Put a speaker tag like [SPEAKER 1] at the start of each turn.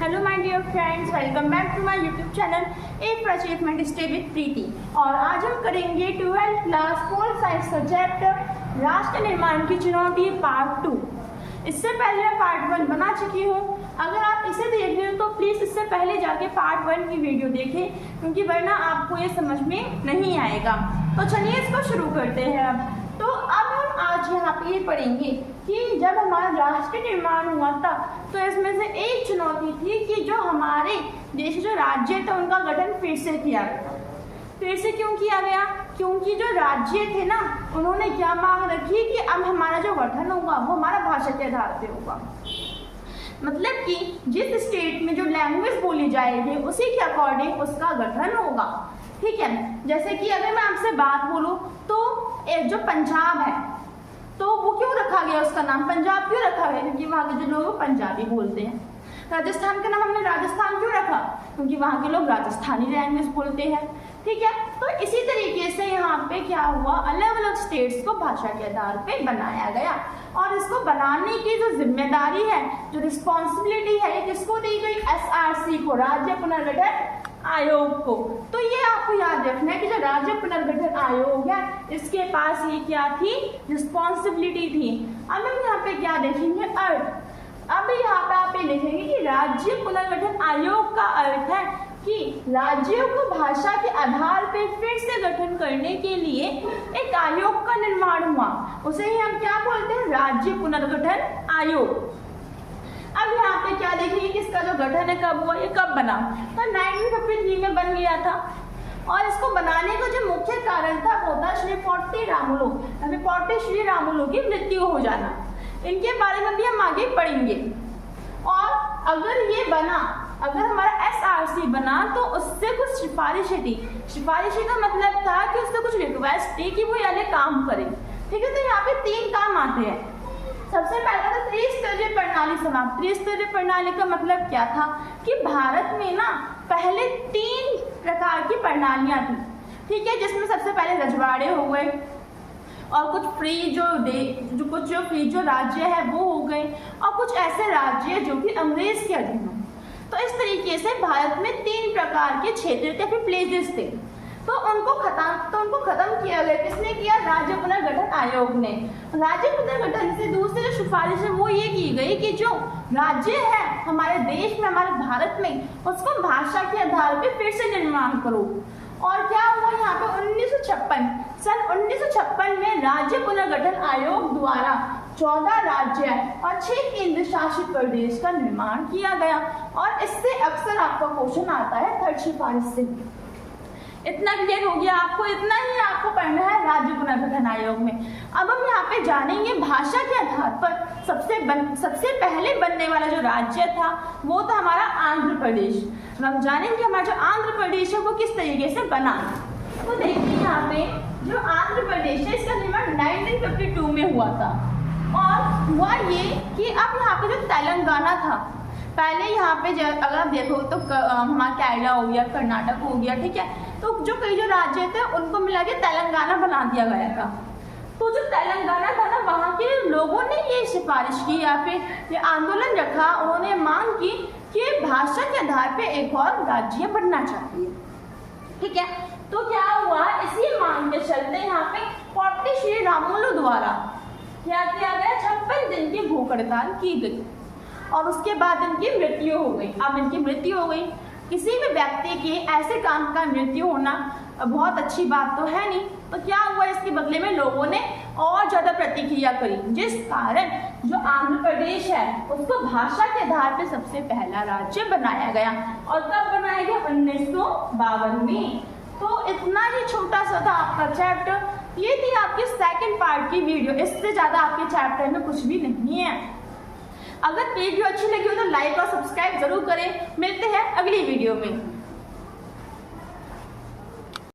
[SPEAKER 1] Hello my dear friends, welcome back to my YouTube channel एक achievement stay with Preeti. और आज हम करेंगे 12th class pol science subject राष्ट्र निर्माण की चुनौती पार्ट 2। इससे पहले मैं पार्ट 1 बना चुकी हूँ। अगर आप इसे देख रहे हो तो प्लीज़ इससे पहले जाके पार्ट 1 की वीडियो देखें, क्योंकि वरना आपको ये समझ में नहीं आएगा। तो चलिए इसको शुरू करते हैं। अब हम आज यहाँ पे ये पढ़ेंगे कि जब हमारा राष्ट्र निर्माण हुआ था तो इसमें से एक चुनौती थी कि जो हमारे देश जो राज्य था उनका गठन फिर से किया गया। फिर से क्यों किया गया? क्योंकि जो राज्य थे ना, उन्होंने क्या मांग रखी कि अब हमारा जो गठन होगा वो हमारा भाषा के आधार पे होगा। मतलब कि जिस स्टेट में जो लैंग्वेज बोली जाएगी उसी के अकॉर्डिंग उसका गठन होगा। ठीक है, जैसे कि अगर मैं आपसे बात बोलूँ तो एक जो पंजाब है तो वो क्यों रखा गया, उसका नाम पंजाब क्यों रखा गया? क्योंकि वहाँ के जो लोग पंजाबी बोलते हैं। राजस्थान का नाम हमने राजस्थान क्यों रखा? क्योंकि वहाँ के लोग राजस्थानी लैंग्वेज बोलते हैं। ठीक है, तो इसी तरीके से यहाँ पे क्या हुआ, अलग अलग स्टेट्स को भाषा के आधार पे बनाया गया। और इसको बनाने की जो जिम्मेदारी है, जो रिस्पॉन्सिबिलिटी है, ये किसको दी गई? SRC को, राज्य पुनर्गठन आयोग को। तो ये आपको याद रखना है कि जो राज्य पुनर्गठन आयोग है इसके पास ये क्या थी? रिस्पॉन्सिबिलिटी थी। अब हम यहाँ पे क्या देखेंगे? अर्थ। अब यहाँ पे आप ये लिखेंगे कि राज्य पुनर्गठन आयोग का अर्थ है कि राज्यों को भाषा के आधार पर फिर से गठन करने के लिए एक आयोग का निर्माण हुआ। उसे ही हम क्या बोलते हैं? राज्य पुनर्गठन आयोग। अब यहाँ पे क्या देखेंगे कि इसका जो गठन है कब हुआ, ये कब बना? तो 1953 में बन गया था। और इसको बनाने का जो मुख्य कारण था वो था श्री पोट्टी श्री रामुलु की मृत्यु हो जाना। इनके बारे में भी हम आगे पढ़ेंगे। और अगर ये बना, अगर हमारा SRC बना तो उससे कुछ सिफारिशें थी। सिफारिशें का मतलब था कि उससे कुछ रिक्वेस्ट थी कि वो यानी काम करे। ठीक है, तो यहाँ पे 3 काम आते हैं। सबसे पहला था त्रिस्तरीय प्रणाली समाप्त। त्रिस्तरीय प्रणाली का मतलब क्या था कि भारत में ना पहले 3 प्रकार की प्रणालियां थी। ठीक है, जिसमें सबसे पहले रजवाड़े हो गए और कुछ फ्री जो राज्य है वो हो गए, और कुछ ऐसे राज्य जो कि अंग्रेज के अधीन हो। तो इस तरीके से भारत में 3 प्रकार के क्षेत्र थे, फिर प्लेसेस थे। तो उनको खत्म किया गया। किसने किया? राज्य पुनर्गठन आयोग ने। राज्य पुनर्गठन से दूसरी जो सिफारिश है वो ये की गई कि जो राज्य है हमारे देश में, हमारे भारत में, उसको भाषा के आधार पे फिर से निर्माण करो। और क्या हुआ यहाँ पे? सन 1956 में राज्य पुनर्गठन आयोग द्वारा 14 राज्य और 6 केंद्र शासित प्रदेश का निर्माण किया गया। और इससे अक्सर आपका क्वेश्चन आता है थर्ड सिफारिश से। इतना क्लियर हो गया आपको? इतना ही आपको पढ़ना है राज्य पुनर्गठन आयोग में। अब हम यहाँ पे जानेंगे भाषा के आधार पर सबसे पहले बनने वाला जो राज्य था वो था हमारा आंध्र प्रदेश। हम जानेंगे हमारा जो आंध्र प्रदेश है वो किस तरीके से बना। तो देखिए यहाँ पे जो आंध्र प्रदेश है इसका निर्माण 1952 में हुआ था। और हुआ ये कि अब यहाँ पे जो तेलंगाना था, पहले यहाँ पे अगर आप देखो तो हमारा केरला हो गया, कर्नाटक हो गया। ठीक है, तो जो कई जो राज्य थे उनको मिला के तेलंगाना बना दिया गया था। तो जो तेलंगाना था ना, वहाँ के लोगों ने ये सिफारिश की या फिर ये आंदोलन रखा, उन्होंने मांग की कि भाषा के आधार पे एक और राज्य बनना चाहिए। ठीक है, तो क्या हुआ? इसी मांग के चलते यहाँ पे पोट्टी श्री रामुलु द्वारा क्या किया गया? 56 दिन की भूख हड़ताल की गई और उसके बाद इनकी मृत्यु हो गई। अब इनकी मृत्यु हो गई, किसी भी व्यक्ति के ऐसे काम का मृत्यु होना बहुत अच्छी बात तो है नहीं। तो क्या हुआ? इसके बदले में लोगों ने और ज्यादा प्रतिक्रिया करी, जिस कारण जो आंध्र प्रदेश है उसको भाषा के आधार पे सबसे पहला राज्य बनाया गया। और कब बनाया गया? 1952 में। तो इतना ही छोटा सा था आपका चैप्टर। ये थी आपकी सेकेंड पार्ट की वीडियो। इससे ज्यादा आपके चैप्टर में कुछ भी नहीं है। अगर वीडियो अच्छी लगी हो तो लाइक और सब्सक्राइब जरूर करें। मिलते हैं अगली वीडियो में।